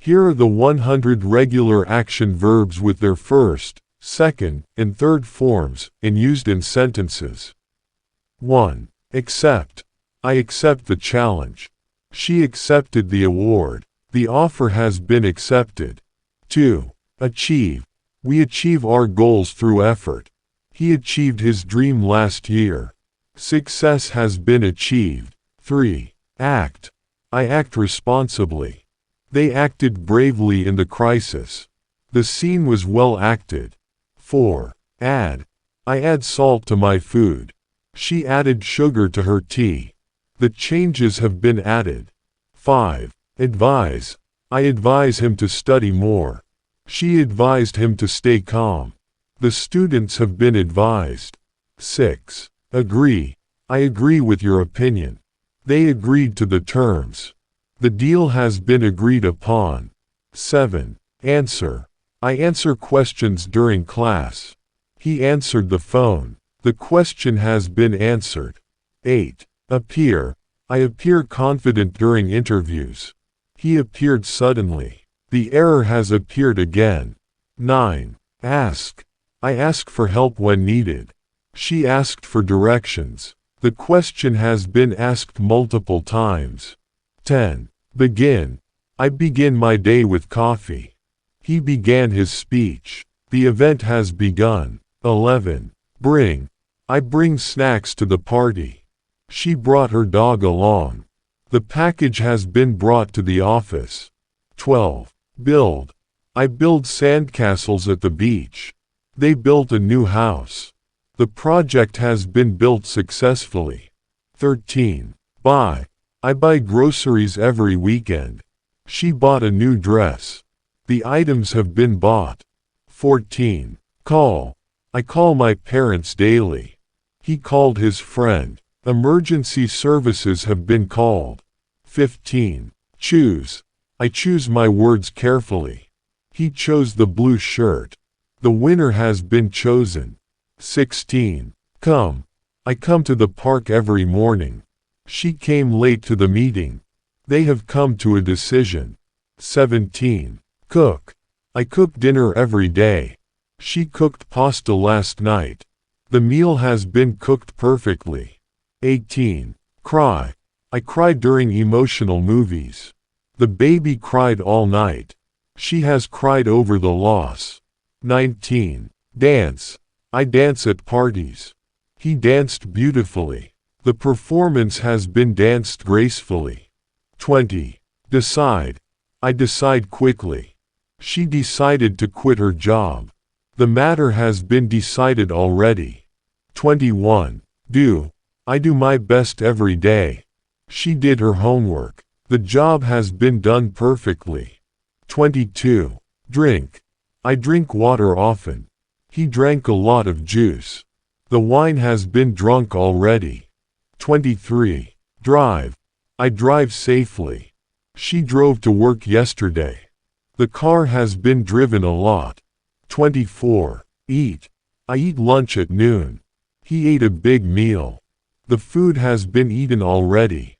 Here are the 100 regular action verbs with their first, second, and third forms, and used in sentences. 1. Accept. I accept the challenge. She accepted the award. The offer has been accepted. 2. Achieve. We achieve our goals through effort. He achieved his dream last year. Success has been achieved. 3. Act. I act responsibly. They acted bravely in the crisis. The scene was well acted. 4. Add. I add salt to my food. She added sugar to her tea. The changes have been added. 5. Advise. I advise him to study more. She advised him to stay calm. The students have been advised. 6. Agree. I agree with your opinion. They agreed to the terms. The deal has been agreed upon. 7. Answer. I answer questions during class. He answered the phone. The question has been answered. 8. Appear. I appear confident during interviews. He appeared suddenly. The error has appeared again. 9. Ask. I ask for help when needed. She asked for directions. The question has been asked multiple times. 10. Begin. I begin my day with coffee. He began his speech. The event has begun. 11. Bring. I bring snacks to the party. She brought her dog along. The package has been brought to the office. 12. Build. I build sandcastles at the beach. They built a new house. The project has been built successfully. 13. Buy. I buy groceries every weekend. She bought a new dress. The items have been bought. 14. Call. I call my parents daily. He called his friend. Emergency services have been called. 15. Choose. I choose my words carefully. He chose the blue shirt. The winner has been chosen. 16. Come. I come to the park every morning. She came late to the meeting. They have come to a decision. 17. Cook. I cook dinner every day. She cooked pasta last night. The meal has been cooked perfectly. 18. Cry. I cry during emotional movies. The baby cried all night. She has cried over the loss. 19. Dance. I dance at parties. He danced beautifully. The performance has been danced gracefully. 20. Decide. I decide quickly. She decided to quit her job. The matter has been decided already. 21. Do. I do my best every day. She did her homework. The job has been done perfectly. 22. Drink. I drink water often. He drank a lot of juice. The wine has been drunk already. 23. Drive. I drive safely. She drove to work yesterday. The car has been driven a lot. 24. Eat. I eat lunch at noon. He ate a big meal. The food has been eaten already.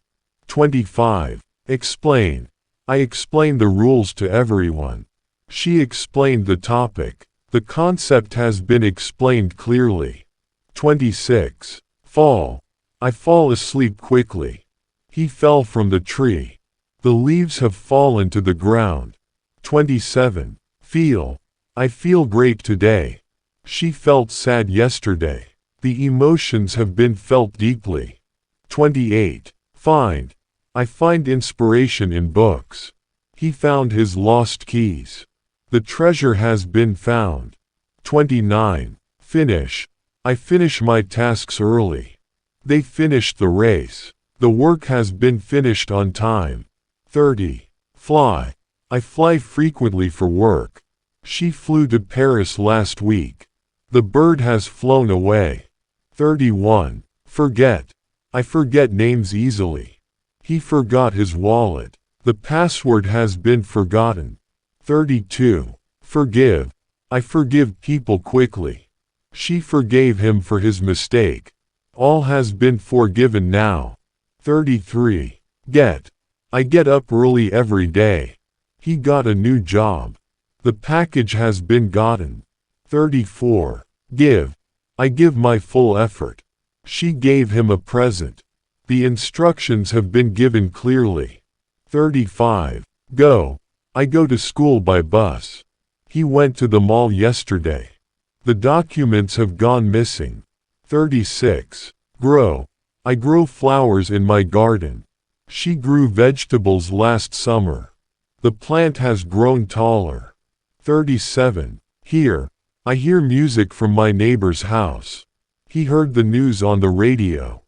25. Explain. I explain the rules to everyone. She explained the topic. The concept has been explained clearly. 26. Fall. I fall asleep quickly. He fell from the tree. The leaves have fallen to the ground. 27. Feel. I feel great today. She felt sad yesterday. The emotions have been felt deeply. 28. Find. I find inspiration in books. He found his lost keys. The treasure has been found. 29. Finish. I finish my tasks early. They finished the race. The work has been finished on time. 30. Fly. I fly frequently for work. She flew to Paris last week. The bird has flown away. 31. Forget. I forget names easily. He forgot his wallet. The password has been forgotten. 32. Forgive. I forgive people quickly. She forgave him for his mistake. All has been forgiven now. 33. Get. I get up early every day. He got a new job. The package has been gotten. 34. Give. I give my full effort. She gave him a present. The instructions have been given clearly. 35. Go. I go to school by bus. He went to the mall yesterday. The documents have gone missing. 36. Grow. I grow flowers in my garden. She grew vegetables last summer. The plant has grown taller. 37. Hear. I hear music from my neighbor's house. He heard the news on the radio.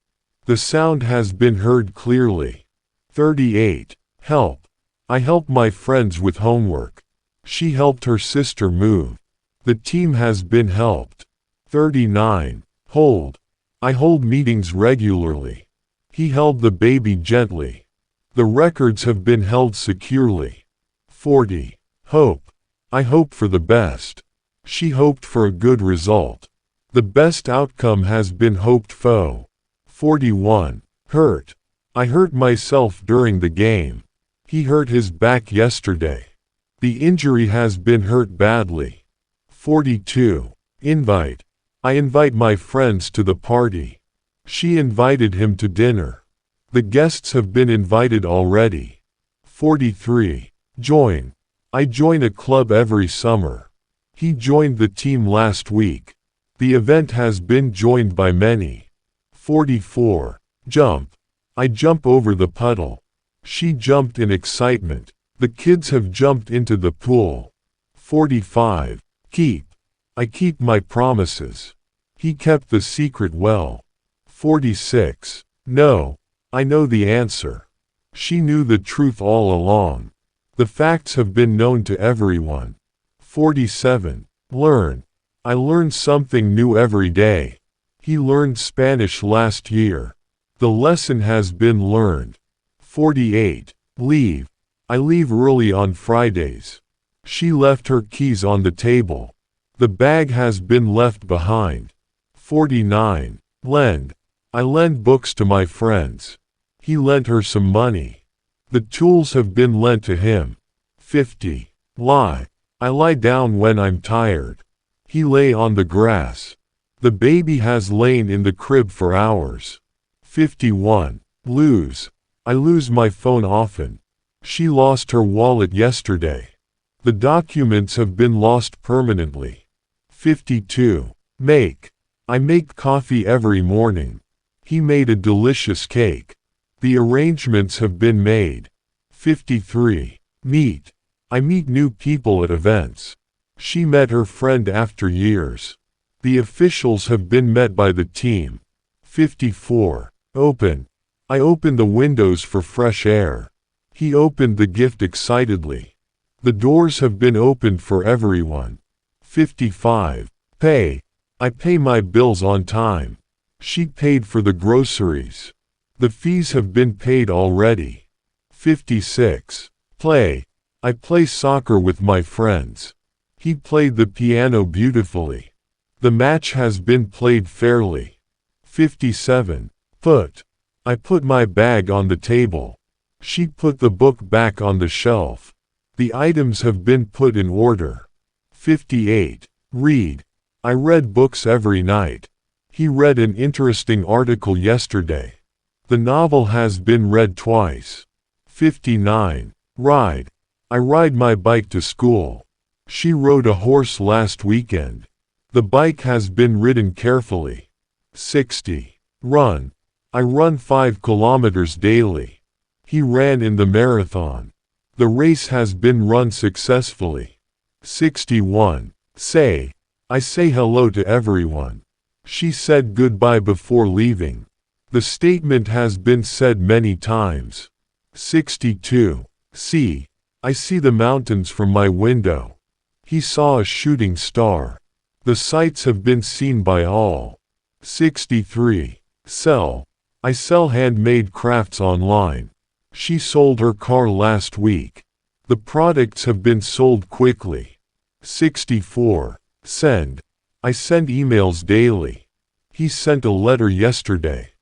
The sound has been heard clearly. 38. Help. I help my friends with homework. She helped her sister move. The team has been helped. 39. Hold. I hold meetings regularly. He held the baby gently. The records have been held securely. 40. Hope. I hope for the best. She hoped for a good result. The best outcome has been hoped for. 41. Hurt. I hurt myself during the game. He hurt his back yesterday. The injury has been hurt badly. 42. Invite. I invite my friends to the party. She invited him to dinner. The guests have been invited already. 43. Join. I join a club every summer. He joined the team last week. The event has been joined by many. 44. Jump. I jump over the puddle. She jumped in excitement. The kids have jumped into the pool. 45. Keep. I keep my promises. He kept the secret well. 46. No. I know the answer. She knew the truth all along. The facts have been known to everyone. 47. Learn. I learn something new every day. He learned Spanish last year. The lesson has been learned. 48. Leave. I leave early on Fridays. She left her keys on the table. The bag has been left behind. 49. Lend. I lend books to my friends. He lent her some money. The tools have been lent to him. 50. Lie. I lie down when I'm tired. He lay on the grass. The baby has lain in the crib for hours. 51. Lose. I lose my phone often. She lost her wallet yesterday. The documents have been lost permanently. 52. Make. I make coffee every morning. He made a delicious cake. The arrangements have been made. 53. Meet. I meet new people at events. She met her friend after years. The officials have been met by the team. 54. Open. I open the windows for fresh air. He opened the gift excitedly. The doors have been opened for everyone. 55. Pay. I pay my bills on time. She paid for the groceries. The fees have been paid already. 56. Play. I play soccer with my friends. He played the piano beautifully. The match has been played fairly. 57. Put. I put my bag on the table. She put the book back on the shelf. The items have been put in order. 58. Read. I read books every night. He read an interesting article yesterday. The novel has been read twice. 59. Ride. I ride my bike to school. She rode a horse last weekend. The bike has been ridden carefully. 60. Run. I run 5 kilometers daily. He ran in the marathon. The race has been run successfully. 61. Say. I say hello to everyone. She said goodbye before leaving. The statement has been said many times. 62. See. I see the mountains from my window. He saw a shooting star. The sights have been seen by all. 63. Sell. I sell handmade crafts online. She sold her car last week. The products have been sold quickly. 64. Send. I send emails daily. He sent a letter yesterday.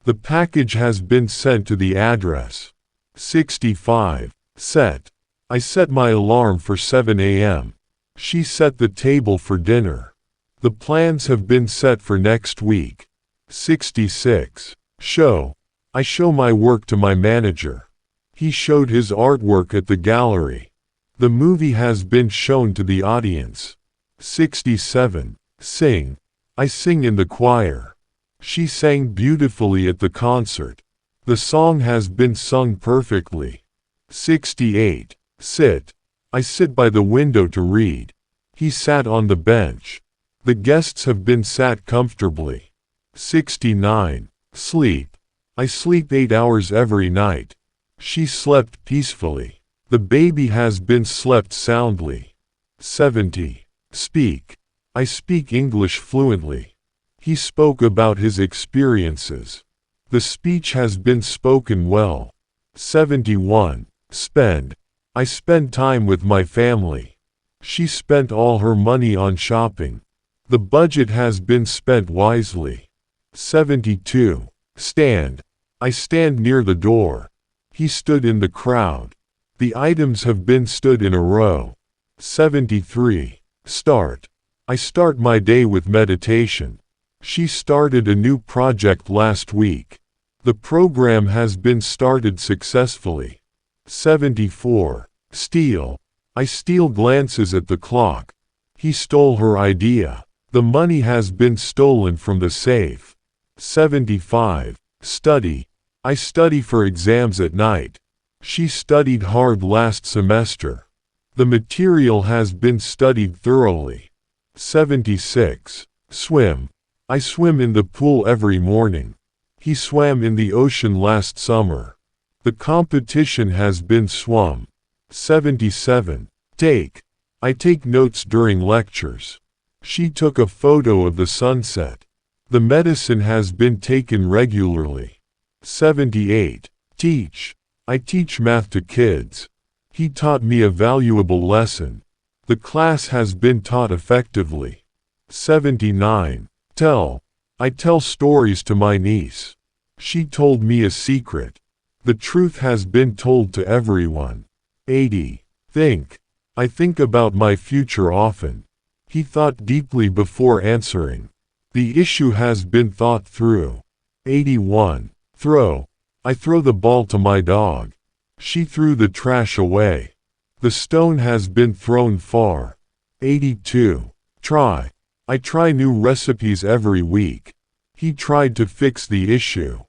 The package has been sent to the address. 65. Set. I set my alarm for 7 a.m. She set the table for dinner. The plans have been set for next week. 66. Show. I show my work to my manager. He showed his artwork at the gallery. The movie has been shown to the audience. 67. Sing. I sing in the choir. She sang beautifully at the concert. The song has been sung perfectly. 68. Sit. I sit by the window to read. He sat on the bench. The guests have been sat comfortably. 69. Sleep. I sleep 8 hours every night. She slept peacefully. The baby has been slept soundly. 70. Speak. I speak English fluently. He spoke about his experiences. The speech has been spoken well. 71. Spend. I spend time with my family. She spent all her money on shopping. The budget has been spent wisely. 72. Stand. I stand near the door. He stood in the crowd. The items have been stood in a row. 73. Start. I start my day with meditation. She started a new project last week. The program has been started successfully. 74. Steal. I steal glances at the clock. He stole her idea. The money has been stolen from the safe. 75. Study. I study for exams at night. She studied hard last semester. The material has been studied thoroughly. 76. Swim. I swim in the pool every morning. He swam in the ocean last summer. The competition has been swum. 77. Take. I take notes during lectures. She took a photo of the sunset. The medicine has been taken regularly. 78. Teach. I teach math to kids. He taught me a valuable lesson. The class has been taught effectively. 79. Tell. I tell stories to my niece. She told me a secret. The truth has been told to everyone. 80. Think. I think about my future often. He thought deeply before answering. The issue has been thought through. 81. Throw. I throw the ball to my dog. She threw the trash away. The stone has been thrown far. 82. Try. I try new recipes every week. He tried to fix the issue.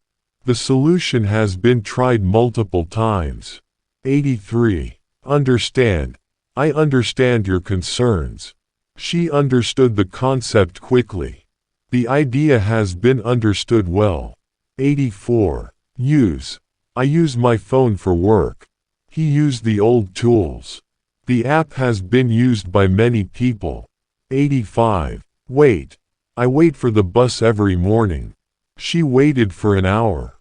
The solution has been tried multiple times. 83. Understand. I understand your concerns. She understood the concept quickly. The idea has been understood well. 84. Use. I use my phone for work. He used the old tools. The app has been used by many people. 85. Wait. I wait for the bus every morning. She waited for an hour.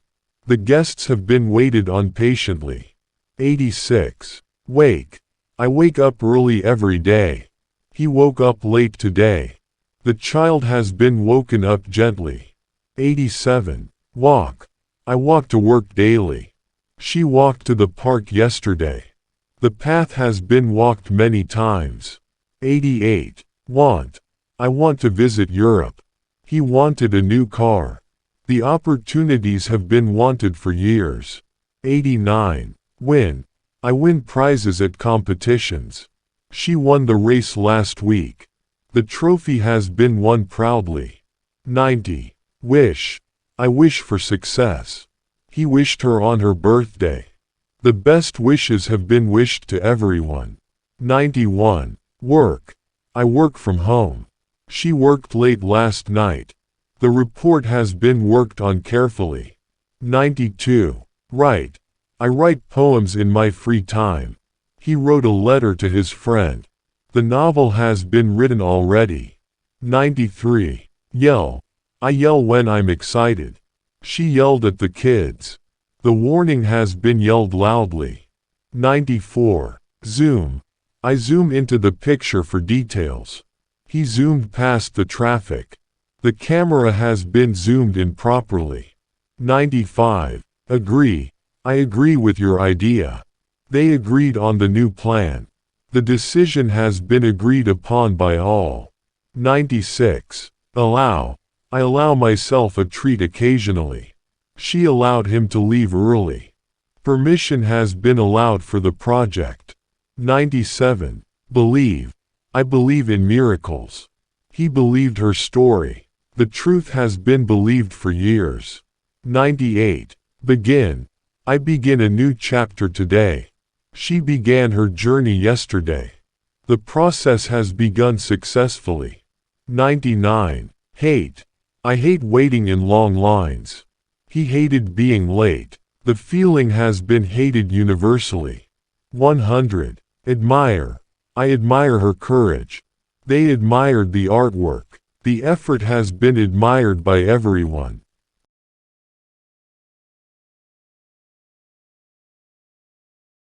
The guests have been waited on patiently. 86. Wake. I wake up early every day. He woke up late today. The child has been woken up gently. 87. Walk. I walk to work daily. She walked to the park yesterday. The path has been walked many times. 88. Want. I want to visit Europe. He wanted a new car. The opportunities have been wanted for years. 89. Win. I win prizes at competitions. She won the race last week. The trophy has been won proudly. 90. Wish. I wish for success. He wished her on her birthday. The best wishes have been wished to everyone. 91. Work. I work from home. She worked late last night. The report has been worked on carefully. 92. Write. I write poems in my free time. He wrote a letter to his friend. The novel has been written already. 93. Yell. I yell when I'm excited. She yelled at the kids. The warning has been yelled loudly. 94. Zoom. I zoom into the picture for details. He zoomed past the traffic. The camera has been zoomed in properly. 95. Agree. I agree with your idea. They agreed on the new plan. The decision has been agreed upon by all. 96. Allow. I allow myself a treat occasionally. She allowed him to leave early. Permission has been allowed for the project. 97. Believe. I believe in miracles. He believed her story. The truth has been believed for years. 98. Begin. I begin a new chapter today. She began her journey yesterday. The process has begun successfully. 99. Hate. I hate waiting in long lines. He hated being late. The feeling has been hated universally. 100. Admire. I admire her courage. They admired the artwork. The effort has been admired by everyone.